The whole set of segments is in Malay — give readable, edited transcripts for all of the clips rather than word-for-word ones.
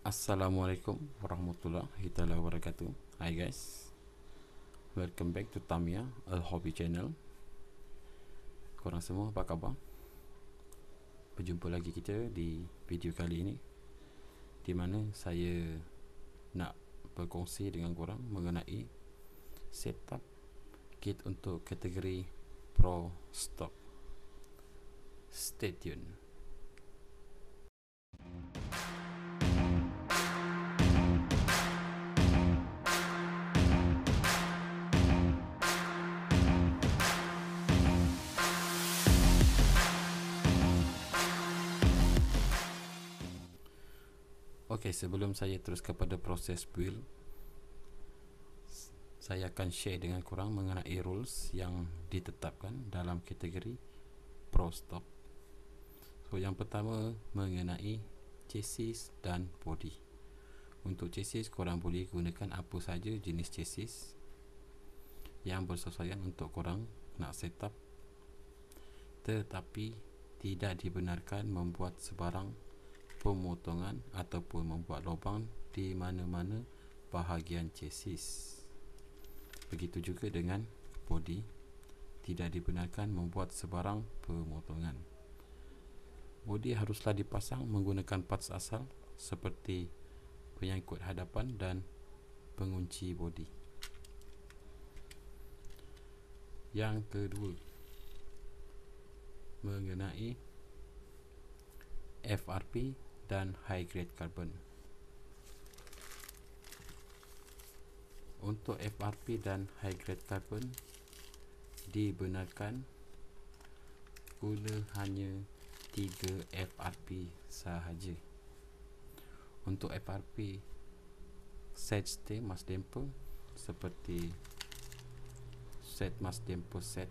Assalamualaikum warahmatullahi wabarakatuh. Hi guys, welcome back to Tamiya Al Hobby Channel. Korang semua apa khabar? Berjumpa lagi kita di video kali ini, di mana saya nak berkongsi dengan korang mengenai setup kit untuk kategori Pro Stock. Stay tune. Okey, sebelum saya terus kepada proses build, saya akan share dengan korang mengenai rules yang ditetapkan dalam kategori Pro Stock. So, yang pertama mengenai chassis dan body. Untuk chassis, korang boleh gunakan apa saja jenis chassis yang bersesuaian untuk korang nak setup, tetapi tidak dibenarkan membuat sebarang pemotongan ataupun membuat lubang di mana-mana bahagian chassis. Begitu juga dengan body, tidak dibenarkan membuat sebarang pemotongan. Body haruslah dipasang menggunakan parts asal seperti penyangkut hadapan dan pengunci body. Yang kedua, mengenai FRP dan high grade carbon. Untuk FRP dan high grade carbon dibenarkan guna hanya 3 FRP sahaja. Untuk FRP set stay mass damper seperti set mass damper set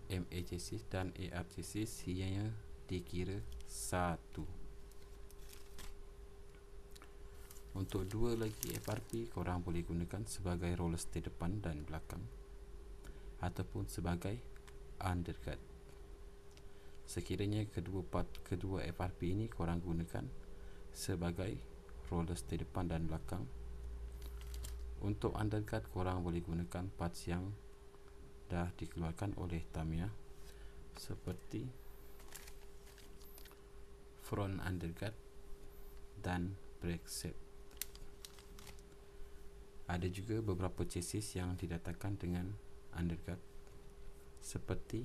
MA chassis dan AR chassis ianya dikira 1. Untuk 2 lagi FRP, korang boleh gunakan sebagai roller stay depan dan belakang ataupun sebagai undercut. Sekiranya kedua FRP ini korang gunakan sebagai roller stay depan dan belakang, untuk undercut korang boleh gunakan parts yang dah dikeluarkan oleh Tamiya seperti front undercut dan brake set. Ada juga beberapa chassis yang didatangkan dengan undercut seperti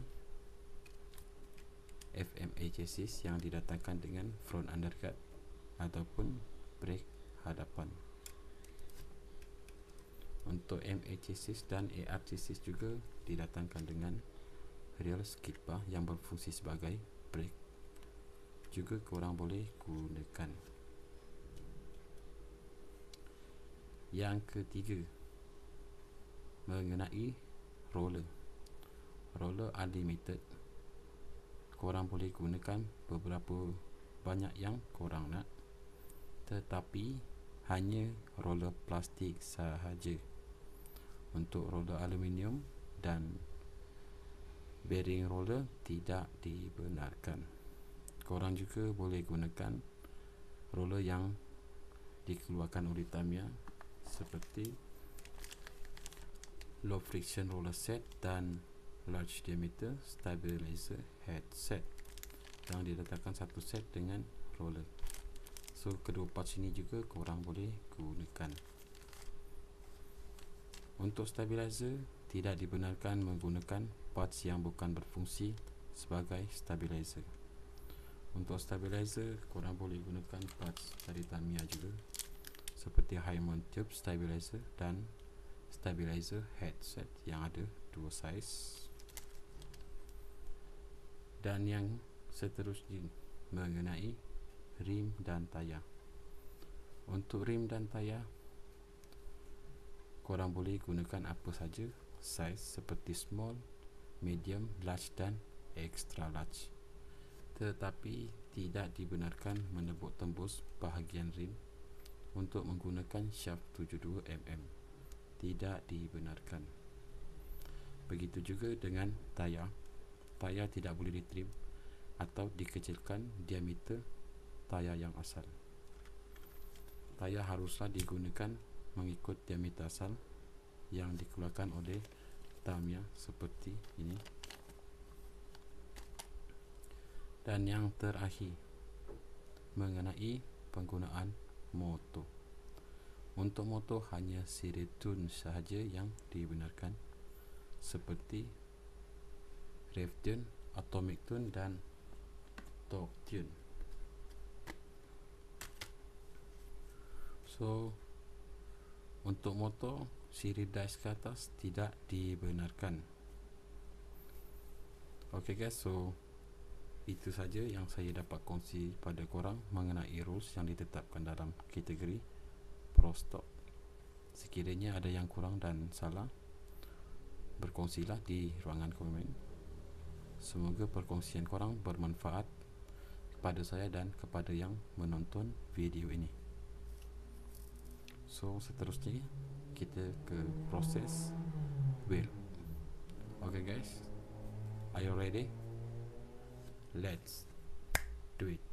FMA chassis yang didatangkan dengan front undercut ataupun brake hadapan. Untuk MA chassis dan AR chassis juga didatangkan dengan rear skid bar yang berfungsi sebagai brake, juga korang boleh gunakan. Yang ketiga, mengenai roller unlimited, korang boleh gunakan beberapa banyak yang korang nak, tetapi hanya roller plastik sahaja. Untuk roller aluminium dan bearing roller tidak dibenarkan. Korang juga boleh gunakan roller yang dikeluarkan oleh Tamiya seperti low friction roller set dan large diameter stabilizer headset yang didatangkan satu set dengan roller. So, kedua parts ini juga korang boleh gunakan. Untuk stabilizer, tidak dibenarkan menggunakan parts yang bukan berfungsi sebagai stabilizer. Untuk stabilizer, korang boleh gunakan parts dari Tamiya juga seperti high mount tube stabilizer dan stabilizer headset yang ada 2 saiz. Dan yang seterusnya mengenai rim dan tayar. Untuk rim dan tayar, korang boleh gunakan apa saja saiz seperti small, medium, large dan extra large, tetapi tidak dibenarkan menebuk tembus bahagian rim untuk menggunakan shaft 72mm. Tidak dibenarkan. Begitu juga dengan tayar. Tayar tidak boleh ditrim atau dikecilkan diameter tayar yang asal. Tayar haruslah digunakan mengikut diameter asal yang dikeluarkan oleh Tamiya seperti ini. Dan yang terakhir, mengenai penggunaan motor. Untuk motor hanya siri tune sahaja yang dibenarkan, seperti rev tune, atomic tune dan torque tune. So untuk motor siri dice ke atas tidak dibenarkan. Ok guys, so itu saja yang saya dapat kongsi pada korang mengenai rules yang ditetapkan dalam kategori Pro Stock. Sekiranya ada yang kurang dan salah, berkongsilah di ruangan komen. Semoga perkongsian korang bermanfaat kepada saya dan kepada yang menonton video ini. So seterusnya kita ke proses build. Okay guys, are you ready? Let's do it.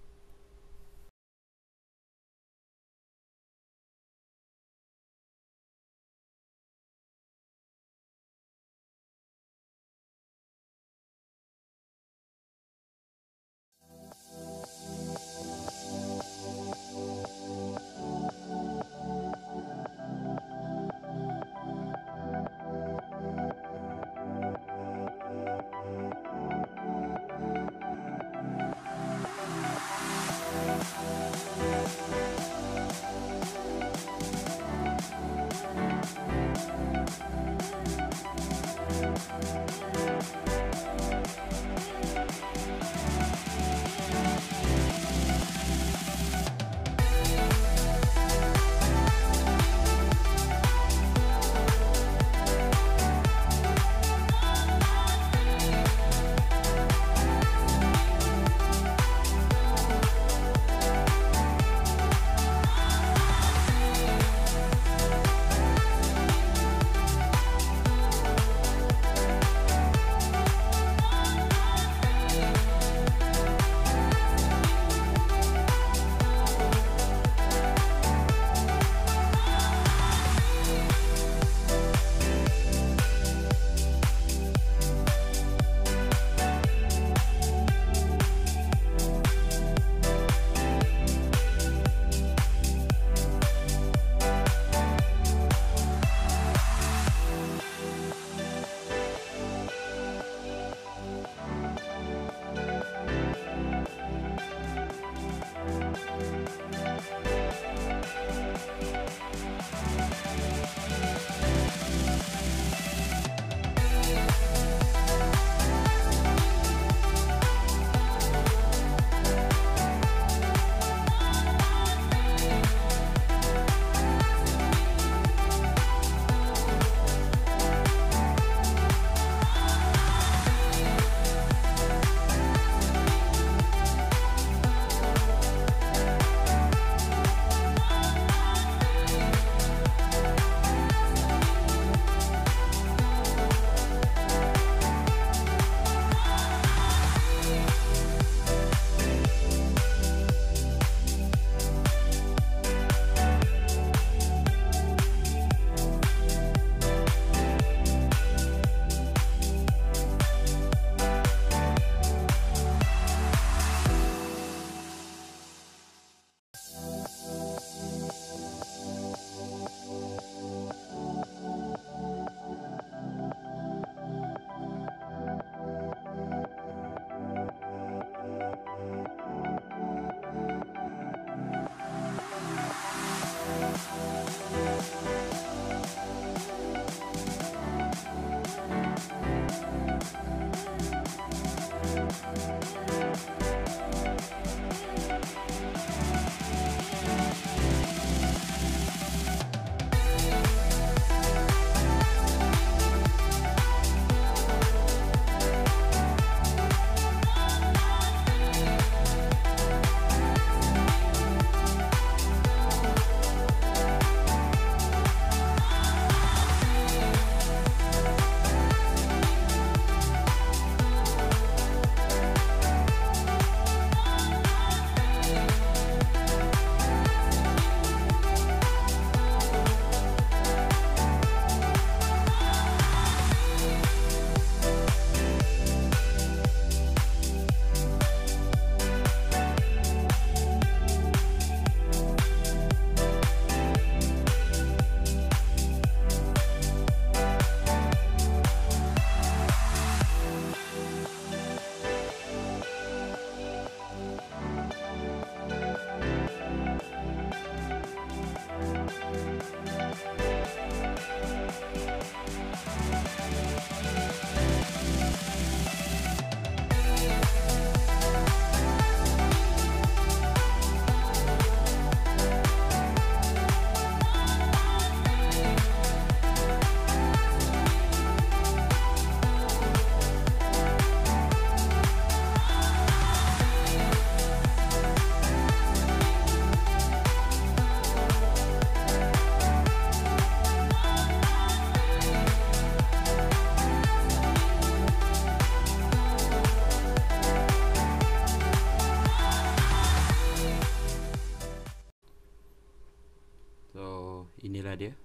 inilah dia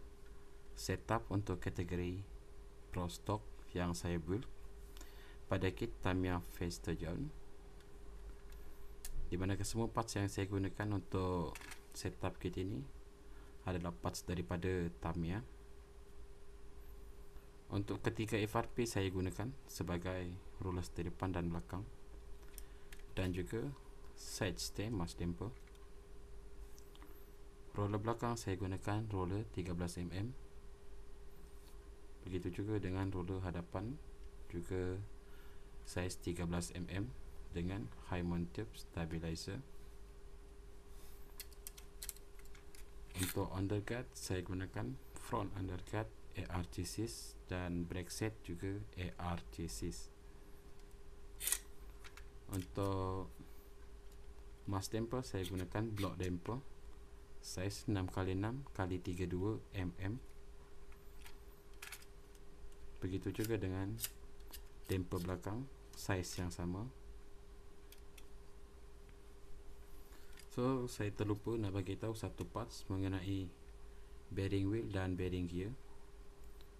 setup untuk kategori Pro Stock yang saya build pada kit Tamiya Phase Sturgeon, di mana semua parts yang saya gunakan untuk setup kit ini adalah parts daripada Tamiya. Untuk ketiga FRP saya gunakan sebagai rollers di depan dan belakang, dan juga side stay mask damper. Roller belakang saya gunakan roller 13mm, begitu juga dengan roller hadapan juga saiz 13mm dengan high mount tube stabilizer. Untuk underguard saya gunakan front underguard ARG6 dan brake set juga ARG6. Untuk mask damper saya gunakan block damper saiz 6x6x32mm. Begitu juga dengan damper belakang saiz yang sama. So saya terlupa nak bagi tahu satu parts mengenai bearing wheel dan bearing gear.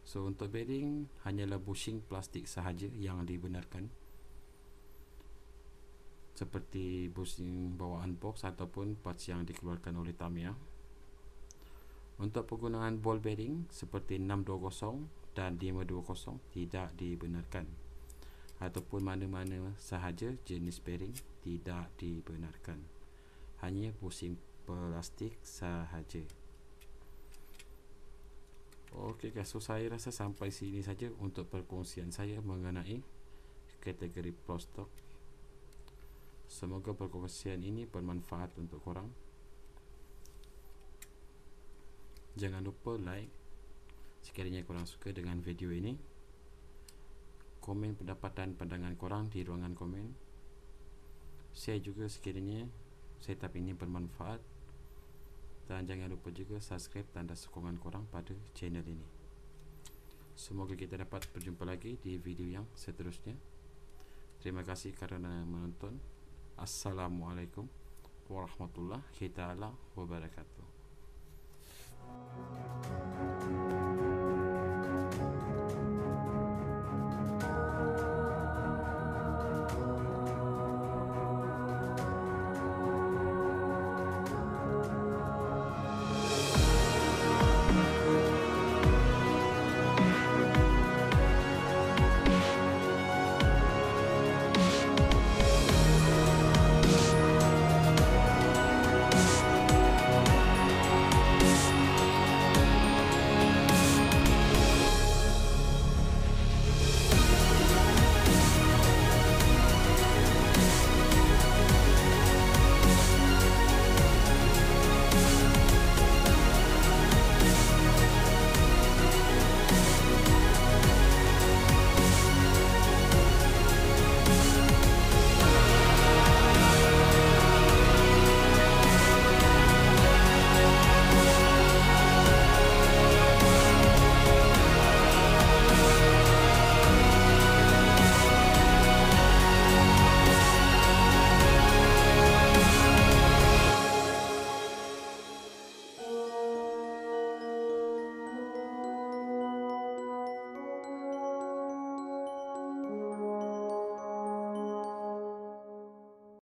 So untuk bearing hanyalah bushing plastik sahaja yang dibenarkan, seperti bushing bawaan box ataupun parts yang dikeluarkan oleh Tamiya. Untuk penggunaan ball bearing seperti 620 dan 520 tidak dibenarkan, ataupun mana-mana sahaja jenis bearing tidak dibenarkan, hanya bushing plastik sahaja. Okey guys, so saya rasa sampai sini saja untuk perkongsian saya mengenai kategori Pro Stock. Semoga perkongsian ini bermanfaat untuk korang. Jangan lupa like sekiranya korang suka dengan video ini, komen pendapat dan pandangan korang di ruangan komen, share juga sekiranya setup ini bermanfaat, dan jangan lupa juga subscribe tanda sokongan korang pada channel ini. Semoga kita dapat berjumpa lagi di video yang seterusnya. Terima kasih kerana menonton. Assalamualaikum warahmatullahi wabarakatuh.